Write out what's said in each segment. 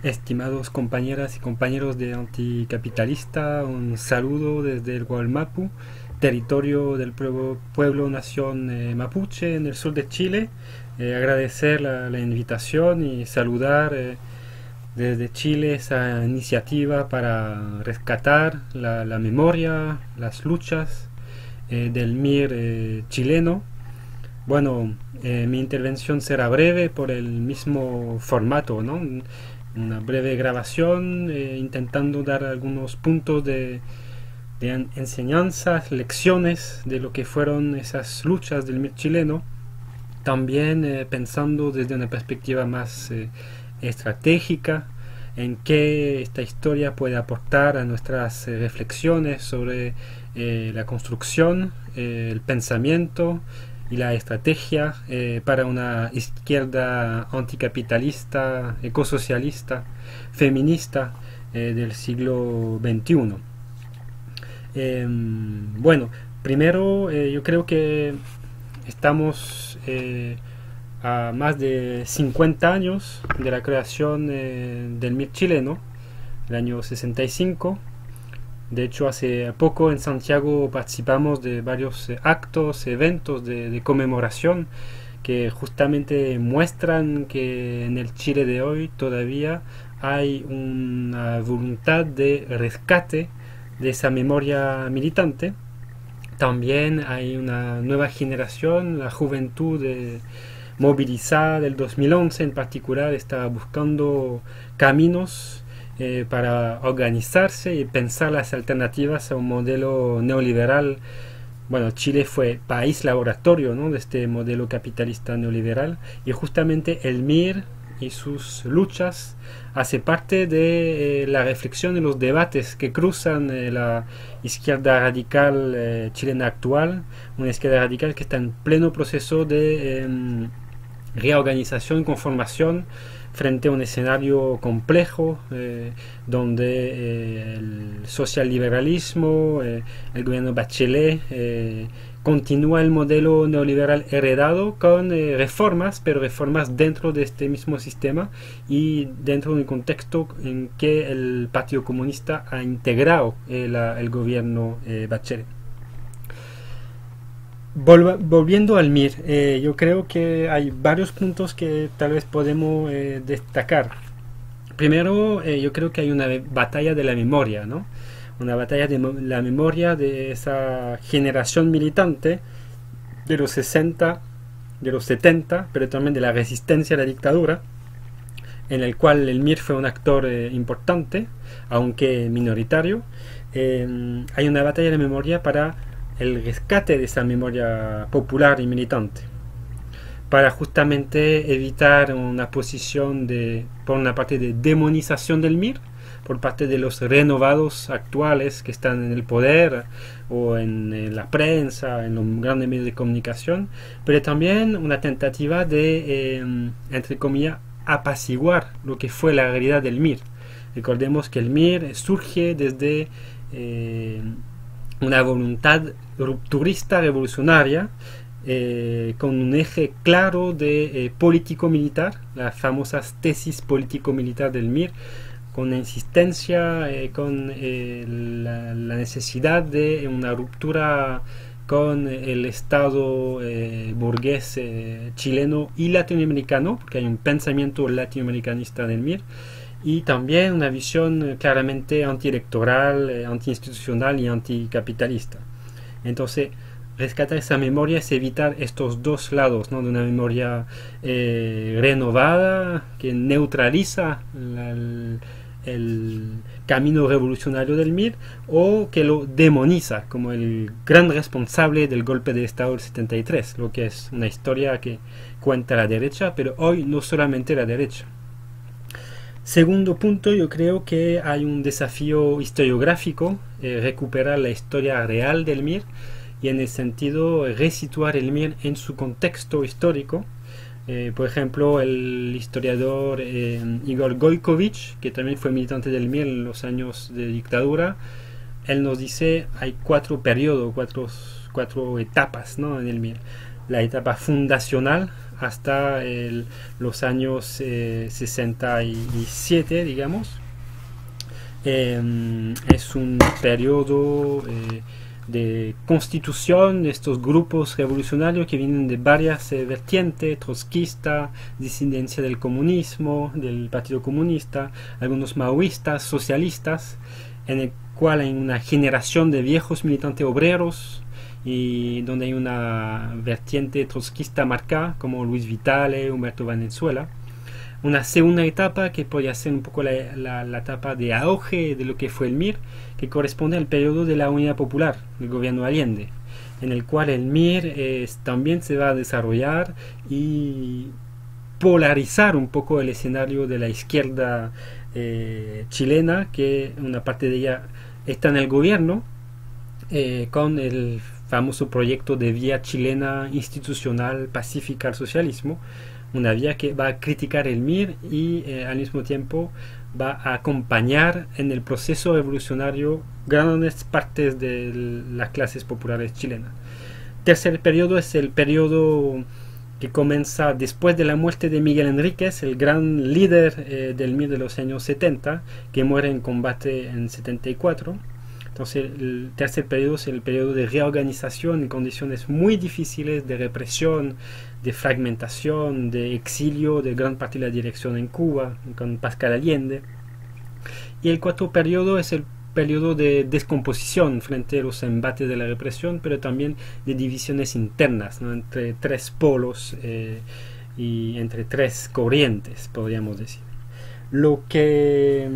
Estimados compañeras y compañeros de Anticapitalista, un saludo desde el Gualmapu, territorio del pueblo nación mapuche en el sur de Chile. Agradecer la invitación y saludar desde Chile esa iniciativa para rescatar la memoria, las luchas del MIR chileno. Bueno, mi intervención será breve por el mismo formato, ¿no? Una breve grabación intentando dar algunos puntos de enseñanzas, lecciones de lo que fueron esas luchas del MIR chileno, también pensando desde una perspectiva más estratégica en qué esta historia puede aportar a nuestras reflexiones sobre la construcción, el pensamiento y la estrategia para una izquierda anticapitalista, ecosocialista, feminista del siglo XXI. Bueno, primero yo creo que estamos a más de 50 años de la creación del MIR chileno, el año 65. De hecho, hace poco en Santiago participamos de varios actos, eventos de conmemoración que justamente muestran que en el Chile de hoy todavía hay una voluntad de rescate de esa memoria militante. También hay una nueva generación, la juventud movilizada del 2011 en particular, está buscando caminos para organizarse y pensar las alternativas a un modelo neoliberal. Bueno, Chile fue país laboratorio, ¿no?, de este modelo capitalista neoliberal, y justamente el MIR y sus luchas hace parte de la reflexión y los debates que cruzan la izquierda radical chilena actual, una izquierda radical que está en pleno proceso de reorganización y conformación frente a un escenario complejo donde el socialliberalismo, el gobierno Bachelet continúa el modelo neoliberal heredado con reformas, pero reformas dentro de este mismo sistema y dentro de un contexto en que el Partido Comunista ha integrado el gobierno Bachelet. Volviendo al MIR, yo creo que hay varios puntos que tal vez podemos destacar. Primero, yo creo que hay una batalla de la memoria, ¿no? Una batalla de la memoria de esa generación militante de los 60, de los 70, pero también de la resistencia a la dictadura, en el cual el MIR fue un actor importante, aunque minoritario. Hay una batalla de memoria para el rescate de esa memoria popular y militante, para justamente evitar una posición por una parte, de demonización del MIR por parte de los renovados actuales que están en el poder o en la prensa, en los grandes medios de comunicación, pero también una tentativa de, entre comillas, apaciguar lo que fue la realidad del MIR. Recordemos que el MIR surge desde una voluntad rupturista revolucionaria con un eje claro de político-militar, las famosas tesis político-militar del MIR, con insistencia, con la necesidad de una ruptura con el Estado burgués chileno y latinoamericano, porque hay un pensamiento latinoamericanista del MIR, y también una visión claramente antielectoral, antiinstitucional y anticapitalista. Entonces, rescatar esa memoria es evitar estos dos lados, ¿no?, de una memoria renovada que neutraliza el camino revolucionario del MIR, o que lo demoniza como el gran responsable del golpe de Estado del 73, lo que es una historia que cuenta la derecha, pero hoy no solamente la derecha. Segundo punto, yo creo que hay un desafío historiográfico, recuperar la historia real del MIR y en el sentido resituar el MIR en su contexto histórico. Por ejemplo, el historiador Igor Gojkovic, que también fue militante del MIR en los años de dictadura, él nos dice hay cuatro periodos, cuatro etapas, ¿no?, en el MIR. La etapa fundacional, hasta los años 67, digamos. Es un periodo de constitución de estos grupos revolucionarios que vienen de varias vertientes: trotskista, disidencia del comunismo, del Partido Comunista, algunos maoístas, socialistas, en el cual hay una generación de viejos militantes obreros, y donde hay una vertiente trotskista marcada, como Luis Vitale, Humberto Valenzuela. Una segunda etapa que podría ser un poco la etapa de auge de lo que fue el MIR, que corresponde al periodo de la Unidad Popular, del gobierno de Allende, en el cual el MIR también se va a desarrollar y polarizar un poco el escenario de la izquierda chilena, que una parte de ella está en el gobierno, con el famoso proyecto de vía chilena institucional pacífica al socialismo, una vía que va a criticar el MIR y al mismo tiempo va a acompañar en el proceso revolucionario grandes partes de las clases populares chilenas. Tercer periodo es el periodo que comienza después de la muerte de Miguel Enríquez, el gran líder del MIR de los años 70, que muere en combate en 74. Entonces el tercer periodo es el periodo de reorganización en condiciones muy difíciles, de represión, de fragmentación, de exilio de gran parte de la dirección en Cuba, con Pascal Allende. Y el cuarto periodo es el periodo de descomposición frente a los embates de la represión, pero también de divisiones internas, ¿no?, entre tres polos y entre tres corrientes, podríamos decir. Lo que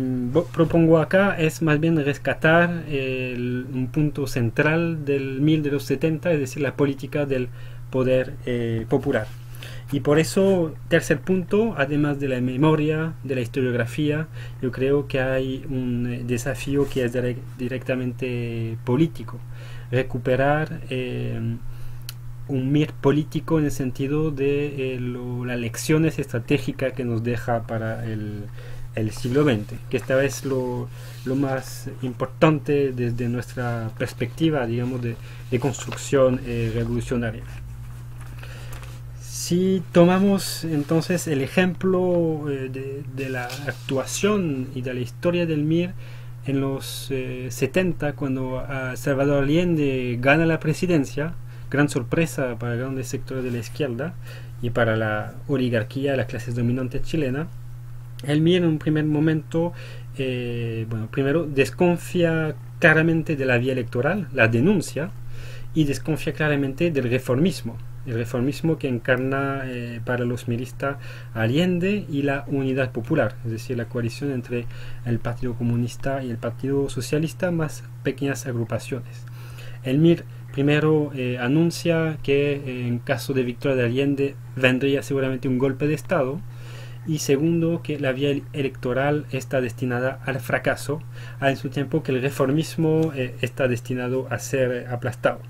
propongo acá es más bien rescatar un punto central del MIR de los 70, es decir, la política del poder popular. Y por eso, tercer punto, además de la memoria, de la historiografía, yo creo que hay un desafío que es directamente político: recuperar un MIR político en el sentido de las lecciones estratégicas que nos deja para el siglo XX, que esta vez lo más importante desde nuestra perspectiva, digamos, de construcción revolucionaria. Si tomamos entonces el ejemplo de la actuación y de la historia del MIR en los 70, cuando Salvador Allende gana la presidencia, gran sorpresa para grandes sectores de la izquierda y para la oligarquía, las clases dominantes chilenas, el MIR en un primer momento, primero desconfía claramente de la vía electoral, la denuncia, y desconfía claramente del reformismo. El reformismo que encarna para los miristas Allende y la Unidad Popular, es decir, la coalición entre el Partido Comunista y el Partido Socialista más pequeñas agrupaciones. El MIR primero anuncia que en caso de victoria de Allende vendría seguramente un golpe de Estado, y segundo, que la vía electoral está destinada al fracaso, al mismo tiempo que el reformismo está destinado a ser aplastado.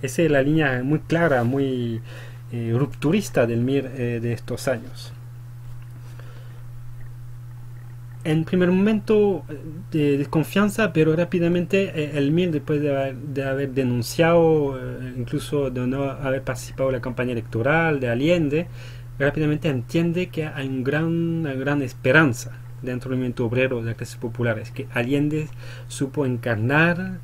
Esa es la línea muy clara, muy rupturista del MIR de estos años. En primer momento de desconfianza, pero rápidamente el MIR, después de haber denunciado, incluso de no haber participado en la campaña electoral de Allende, rápidamente entiende que hay una gran esperanza dentro del movimiento obrero de las clases populares, que Allende supo encarnar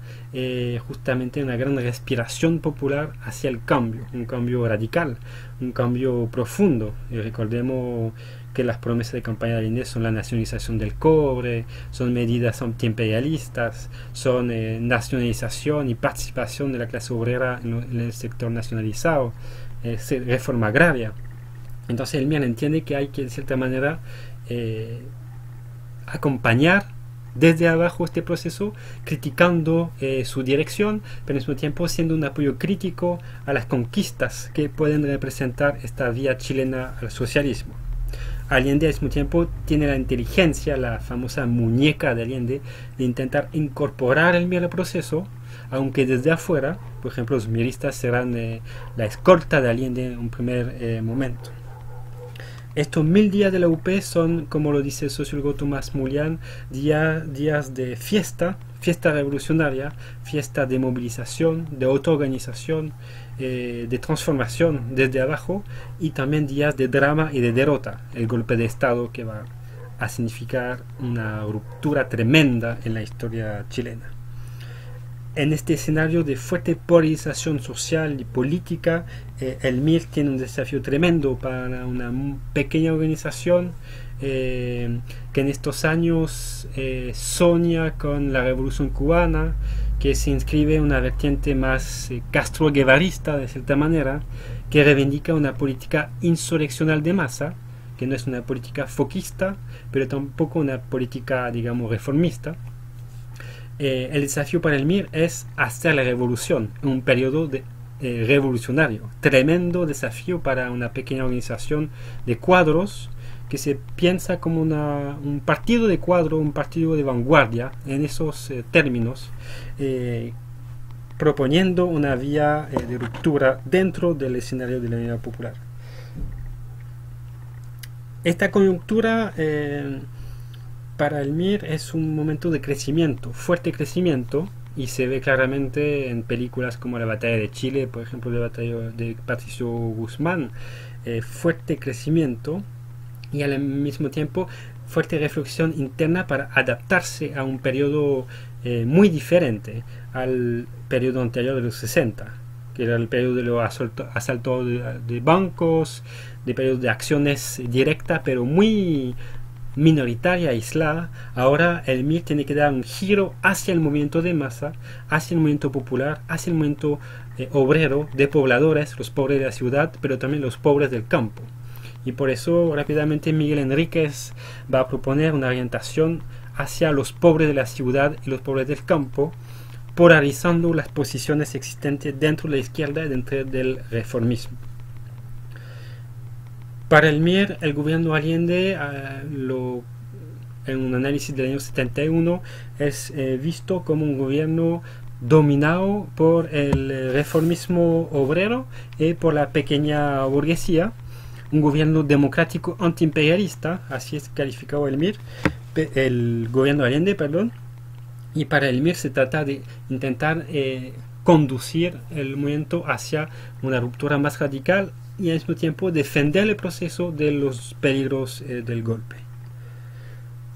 justamente una gran respiración popular hacia el cambio, un cambio radical, un cambio profundo. Y recordemos que las promesas de campaña de Allende son la nacionalización del cobre, son medidas antiimperialistas, son nacionalización y participación de la clase obrera en el sector nacionalizado, reforma agraria. Entonces el MIR entiende que hay que, de cierta manera, acompañar desde abajo este proceso, criticando su dirección, pero al mismo tiempo siendo un apoyo crítico a las conquistas que pueden representar esta vía chilena al socialismo. Allende al mismo tiempo tiene la inteligencia, la famosa muñeca de Allende, de intentar incorporar el MIR al proceso, aunque desde afuera, por ejemplo, los miristas serán la escolta de Allende en un primer momento. Estos 1000 días de la UP son, como lo dice el sociólogo Tomás Mullián, días de fiesta fiesta revolucionaria, fiesta de movilización, de autoorganización, de transformación desde abajo, y también días de drama y de derrota, el golpe de Estado que va a significar una ruptura tremenda en la historia chilena. En este escenario de fuerte polarización social y política, el MIR tiene un desafío tremendo para una pequeña organización que en estos años soña con la revolución cubana, que se inscribe en una vertiente más castro-guevarista de cierta manera, que reivindica una política insurreccional de masa, que no es una política foquista, pero tampoco una política, digamos, reformista. El desafío para el MIR es hacer la revolución en un periodo revolucionario. Tremendo desafío para una pequeña organización de cuadros que se piensa como un partido de cuadro, un partido de vanguardia en esos términos, proponiendo una vía de ruptura dentro del escenario de la Unidad Popular. Esta coyuntura para el MIR es un momento de crecimiento, fuerte crecimiento, y se ve claramente en películas como La Batalla de Chile, por ejemplo, la batalla de Patricio Guzmán, fuerte crecimiento y al mismo tiempo fuerte reflexión interna para adaptarse a un periodo muy diferente al periodo anterior de los 60, que era el periodo de los asaltos de bancos, de periodo de acciones directas, pero muy minoritaria, aislada. Ahora el MIR tiene que dar un giro hacia el movimiento de masa, hacia el movimiento popular, hacia el movimiento obrero, de pobladores, los pobres de la ciudad, pero también los pobres del campo. Y por eso rápidamente Miguel Enríquez va a proponer una orientación hacia los pobres de la ciudad y los pobres del campo, polarizando las posiciones existentes dentro de la izquierda y dentro del reformismo. Para el MIR, el gobierno Allende, en un análisis del año 71, es visto como un gobierno dominado por el reformismo obrero y por la pequeña burguesía, un gobierno democrático antiimperialista, así es calificado el gobierno Allende, perdón. Y para el MIR se trata de intentar conducir el movimiento hacia una ruptura más radical y al mismo tiempo defender el proceso de los peligros del golpe.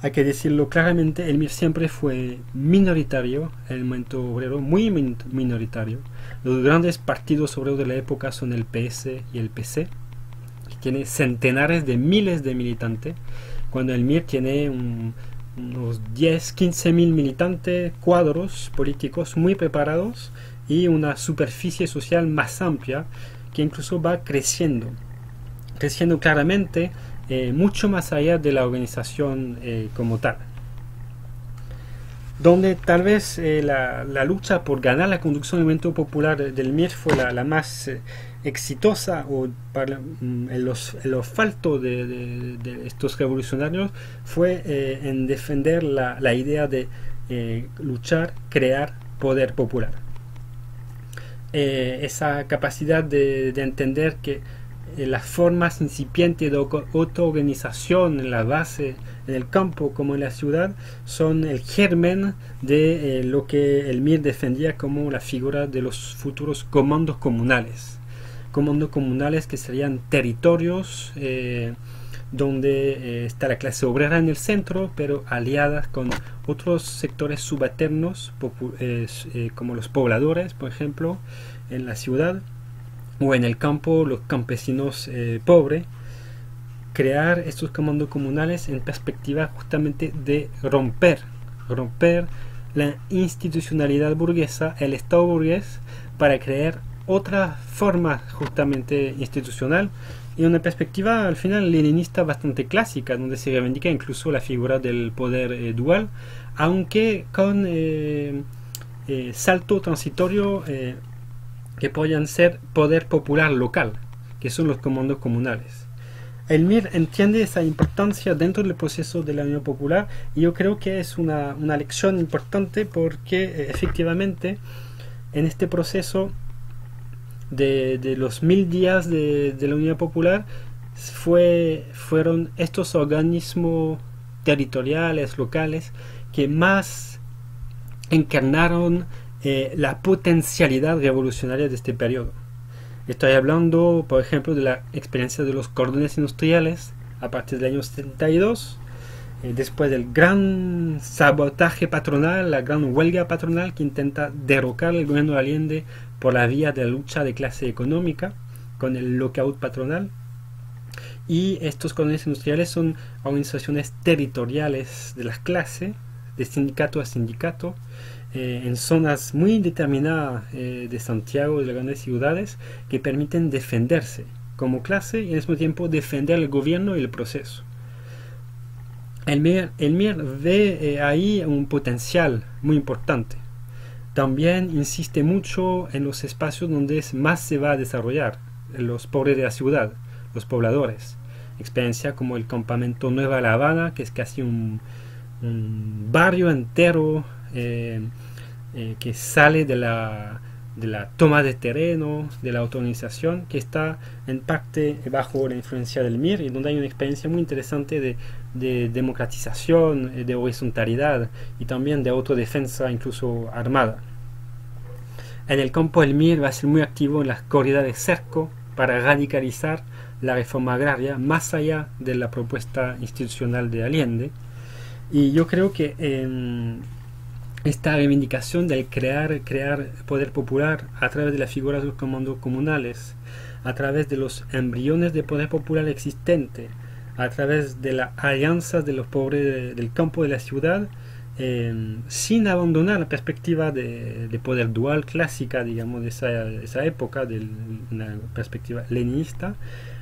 Hay que decirlo claramente, el MIR siempre fue minoritario, el movimiento obrero muy minoritario. Los grandes partidos obreros de la época son el PS y el PC, que tiene centenares de miles de militantes, cuando el MIR tiene unos 10-15 mil militantes, cuadros políticos muy preparados y una superficie social más amplia, que incluso va creciendo claramente, mucho más allá de la organización como tal. Donde tal vez la lucha por ganar la conducción del movimiento popular del MIR fue la más exitosa, o para el asfalto de estos revolucionarios fue en defender la idea de luchar, crear poder popular. Esa capacidad de entender que las formas incipientes de autoorganización en la base, en el campo como en la ciudad, son el germen de lo que el MIR defendía como la figura de los futuros comandos comunales que serían territorios donde está la clase obrera en el centro, pero aliadas con otros sectores subalternos como los pobladores, por ejemplo, en la ciudad, o en el campo los campesinos pobres. Crear estos comandos comunales en perspectiva justamente de romper la institucionalidad burguesa, el Estado burgués, para crear otra forma justamente institucional, y una perspectiva al final leninista bastante clásica, donde se reivindica incluso la figura del poder dual, aunque con salto transitorio que podrían ser poder popular local, que son los comandos comunales. El MIR entiende esa importancia dentro del proceso de la Unión Popular, y yo creo que es una lección importante, porque efectivamente en este proceso de los 1000 días de la Unidad Popular fueron estos organismos territoriales, locales, que más encarnaron la potencialidad revolucionaria de este periodo. Estoy hablando, por ejemplo, de la experiencia de los cordones industriales a partir del año 72, después del gran sabotaje patronal, la gran huelga patronal que intenta derrocar el gobierno de Allende por la vía de la lucha de clase económica con el lockout patronal. Y estos cordones industriales son organizaciones territoriales de las clases, de sindicato a sindicato, en zonas muy determinadas de Santiago y de las grandes ciudades, que permiten defenderse como clase y al mismo tiempo defender el gobierno y el proceso. El MIR ve ahí un potencial muy importante. También insiste mucho en los espacios donde más se va a desarrollar, los pobres de la ciudad, los pobladores. Experiencia como el campamento Nueva La Habana, que es casi un barrio entero que sale de la toma de terreno, de la autoorganización, que está en parte bajo la influencia del MIR, y donde hay una experiencia muy interesante de democratización, de horizontalidad y también de autodefensa, incluso armada. En el campo el MIR va a ser muy activo en las corridas de cerco para radicalizar la reforma agraria más allá de la propuesta institucional de Allende. Y yo creo que esta reivindicación del crear poder popular a través de las figuras de los comandos comunales, a través de los embriones de poder popular existente, a través de las alianzas de los pobres del campo de la ciudad, sin abandonar la perspectiva de poder dual clásica, digamos, de esa época, de una perspectiva leninista,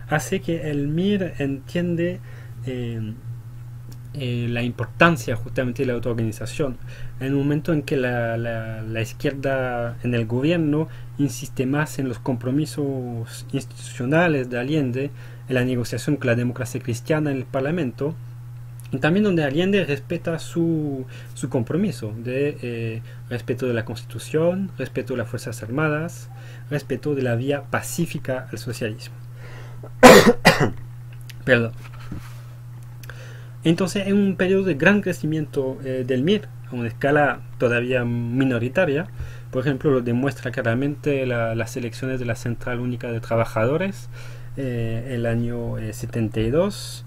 hace que el MIR entiende la importancia justamente de la autoorganización en un momento en que la izquierda en el gobierno insiste más en los compromisos institucionales de Allende, en la negociación con la democracia cristiana en el parlamento, y también donde Allende respeta su compromiso de respeto de la Constitución, respeto de las Fuerzas Armadas, respeto de la vía pacífica al socialismo. Perdón. Entonces, en un periodo de gran crecimiento del MIR, a una escala todavía minoritaria, por ejemplo, lo demuestra claramente las elecciones de la Central Única de Trabajadores, el año 72,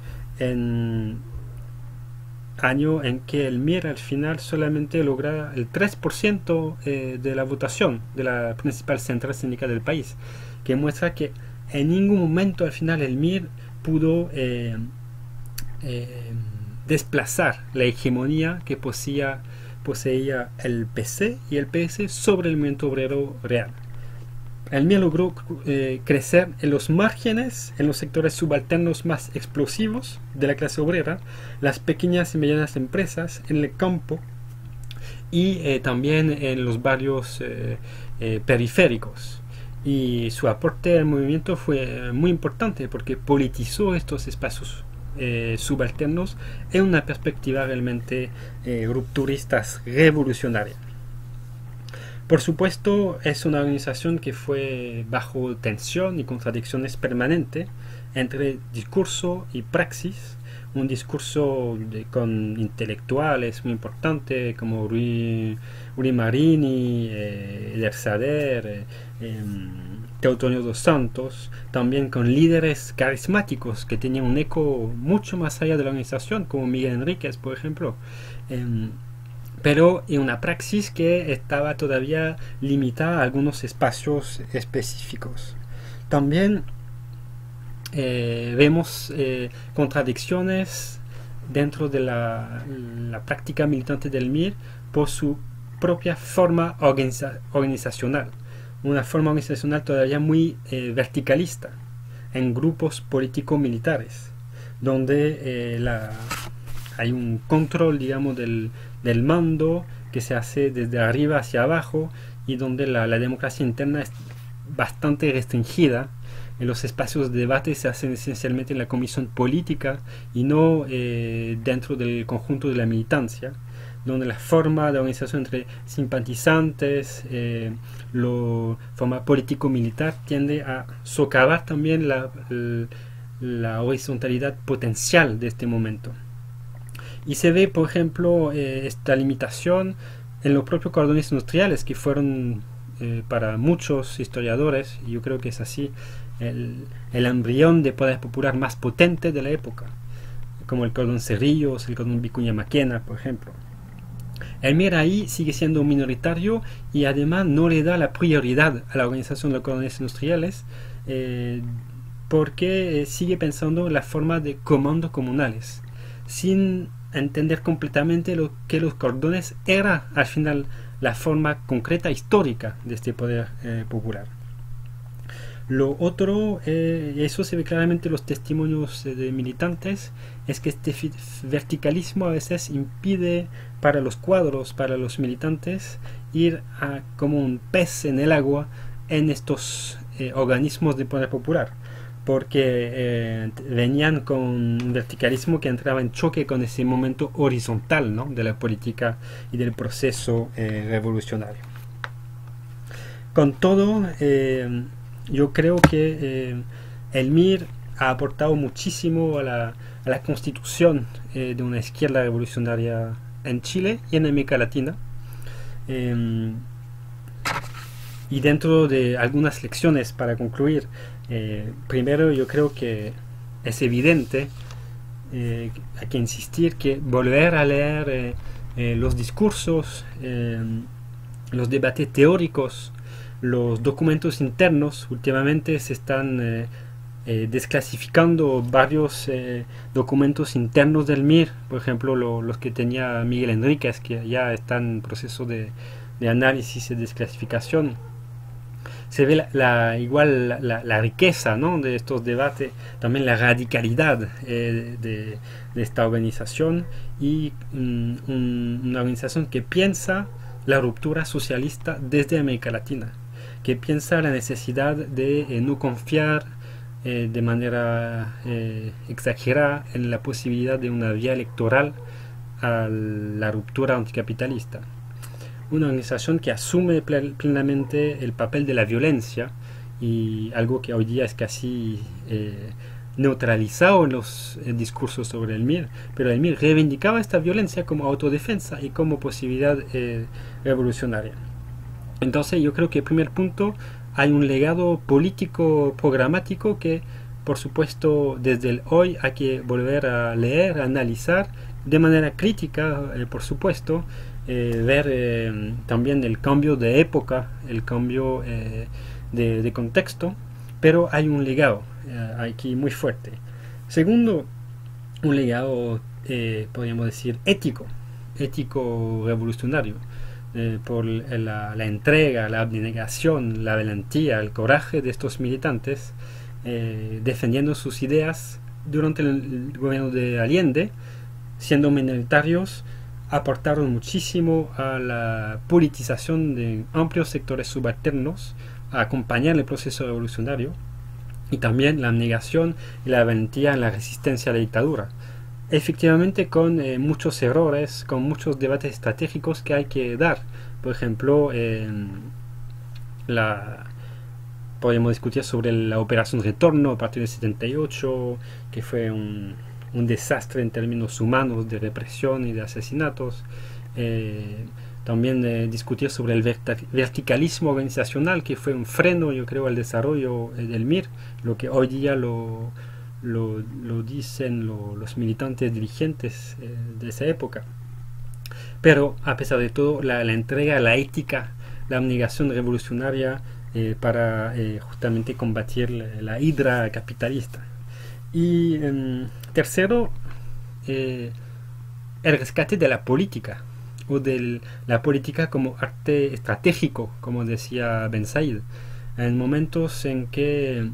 año en que el MIR al final solamente logra el 3% de la votación de la principal central sindical del país, que muestra que en ningún momento al final el MIR pudo desplazar la hegemonía que poseía el PC y el PS sobre el movimiento obrero real. El MIR logró crecer en los márgenes, en los sectores subalternos más explosivos de la clase obrera, las pequeñas y medianas empresas, en el campo y también en los barrios periféricos. Y su aporte al movimiento fue muy importante porque politizó estos espacios subalternos en una perspectiva realmente rupturistas, revolucionaria. Por supuesto, es una organización que fue bajo tensión y contradicciones permanentes entre discurso y praxis. Un discurso con intelectuales muy importantes como Uri Marini, Eder Sader, Teotonio dos Santos, también con líderes carismáticos que tenían un eco mucho más allá de la organización, como Miguel Enríquez, por ejemplo. Pero en una praxis que estaba todavía limitada a algunos espacios específicos. También vemos contradicciones dentro de la práctica militante del MIR por su propia forma organizacional, una forma organizacional todavía muy verticalista, en grupos político-militares, donde hay un control, digamos, del mando que se hace desde arriba hacia abajo, y donde la democracia interna es bastante restringida. En los espacios de debate se hacen esencialmente en la comisión política y no dentro del conjunto de la militancia, donde la forma de organización entre simpatizantes, forma político-militar, tiende a socavar también la horizontalidad potencial de este momento. Y se ve, por ejemplo, esta limitación en los propios cordones industriales, que fueron para muchos historiadores, y yo creo que es así, el embrión de poder popular más potente de la época, como el cordón Cerrillos, el cordón Vicuña Maquena, por ejemplo. El MIR ahí sigue siendo minoritario y además no le da la prioridad a la organización de los cordones industriales, porque sigue pensando en la forma de comandos comunales, sin entender completamente lo que los cordones era al final la forma concreta histórica de este poder popular. Lo otro, eso se ve claramente en los testimonios de militantes, es que este verticalismo a veces impide para los cuadros, para los militantes, ir como un pez en el agua en estos organismos de poder popular, porque venían con un verticalismo que entraba en choque con ese momento horizontal, ¿no?, de la política y del proceso revolucionario. Con todo, yo creo que el MIR ha aportado muchísimo a la constitución de una izquierda revolucionaria en Chile y en América Latina. Y dentro de algunas lecciones para concluir, primero yo creo que es evidente, hay que insistir, que volver a leer los discursos, los debates teóricos, los documentos internos. Últimamente se están desclasificando varios documentos internos del MIR, por ejemplo los que tenía Miguel Enríquez, que ya están en proceso de análisis y desclasificación. Se ve la riqueza, ¿no?, de estos debates, también la radicalidad de esta organización, y una organización que piensa la ruptura socialista desde América Latina, que piensa la necesidad de no confiar de manera exagerada en la posibilidad de una vía electoral a la ruptura anticapitalista. Una organización que asume plenamente el papel de la violencia, y algo que hoy día es casi neutralizado en los discursos sobre el MIR, pero el MIR reivindicaba esta violencia como autodefensa y como posibilidad revolucionaria. Entonces yo creo que el primer punto, hay un legado político programático que, por supuesto, desde el hoy hay que volver a leer, a analizar de manera crítica, por supuesto, ver también el cambio de época, el cambio de contexto, pero hay un legado aquí muy fuerte. Segundo, un legado, podríamos decir, ético revolucionario, por la entrega, la abnegación, la valentía, el coraje de estos militantes, defendiendo sus ideas durante el gobierno de Allende, siendo minoritarios. Aportaron muchísimo a la politización de amplios sectores subalternos, a acompañar el proceso revolucionario, y también la abnegación y la valentía en la resistencia a la dictadura. Efectivamente, con muchos errores, con muchos debates estratégicos que hay que dar. Por ejemplo, podemos discutir sobre la operación Retorno a partir del 78, que fue un desastre en términos humanos, de represión y de asesinatos. También discutir sobre el verticalismo organizacional, que fue un freno, yo creo, al desarrollo del MIR, lo que hoy día lo dicen los militantes dirigentes de esa época. Pero a pesar de todo, la entrega, la ética, la abnegación revolucionaria para justamente combatir la hidra capitalista. Y tercero, el rescate de la política, o de la política como arte estratégico, como decía Ben Said, en momentos en que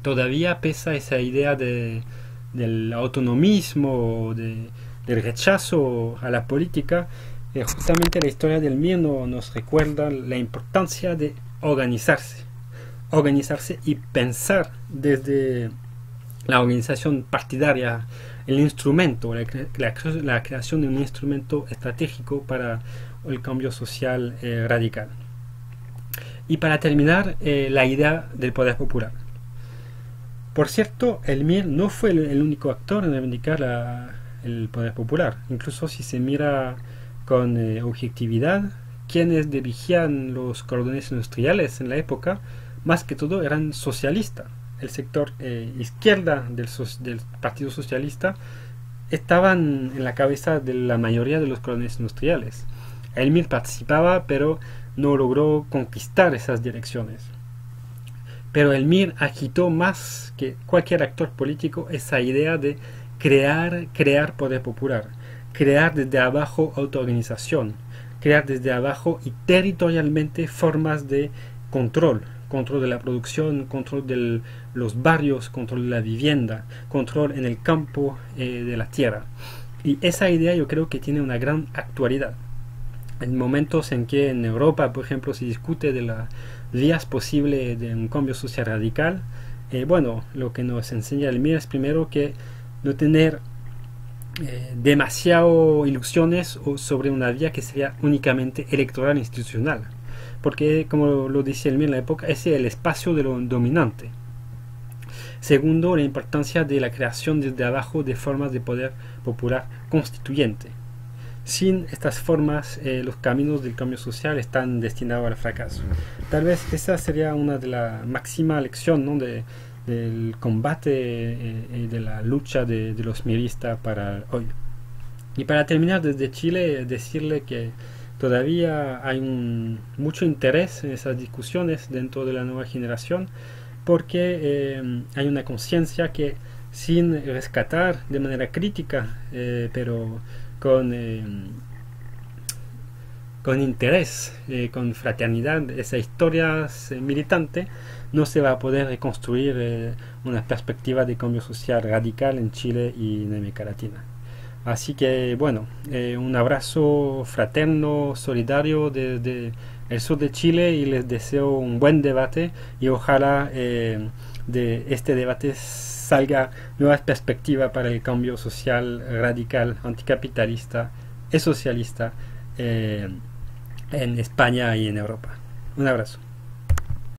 todavía pesa esa idea del autonomismo, del rechazo a la política. Justamente la historia del MIR nos recuerda la importancia de organizarse y pensar desde la organización partidaria, el instrumento, la creación de un instrumento estratégico para el cambio social radical. Y para terminar, la idea del poder popular. Por cierto, el MIR no fue el único actor en reivindicar el poder popular. Incluso si se mira con objetividad. Quienes dirigían los cordones industriales en la época, más que todo eran socialistas. El sector izquierda del Partido Socialista estaban en la cabeza de la mayoría de los cordones industriales. El MIR participaba, pero no logró conquistar esas direcciones. Pero el MIR agitó más que cualquier actor político esa idea de crear poder popular, crear desde abajo autoorganización, crear desde abajo y territorialmente formas de control de la producción, control de los barrios, control de la vivienda, control en el campo de la tierra. Y esa idea yo creo que tiene una gran actualidad. En momentos en que en Europa, por ejemplo, se discute de las vías posibles de un cambio social radical, bueno, lo que nos enseña el MIR es primero que no tener demasiado ilusiones sobre una vía que sería únicamente electoral institucional, porque como lo decía el MIR en la época, ese es el espacio de lo dominante. Segundo, la importancia de la creación desde abajo de formas de poder popular constituyente. Sin estas formas, los caminos del cambio social están destinados al fracaso. Tal vez esa sería una de las máximas lecciones, ¿no?, del combate y de la lucha de los miristas para hoy. Y para terminar, desde Chile, decirle que todavía hay mucho interés en esas discusiones dentro de la nueva generación, porque hay una conciencia que sin rescatar de manera crítica, pero con interés, con fraternidad, esa historia militante, no se va a poder reconstruir una perspectiva de cambio social radical en Chile y en América Latina. Así que bueno, un abrazo fraterno, solidario desde el sur de Chile, y les deseo un buen debate, y ojalá de este debate salga nuevas perspectivas para el cambio social radical, anticapitalista y socialista en España y en Europa. Un abrazo.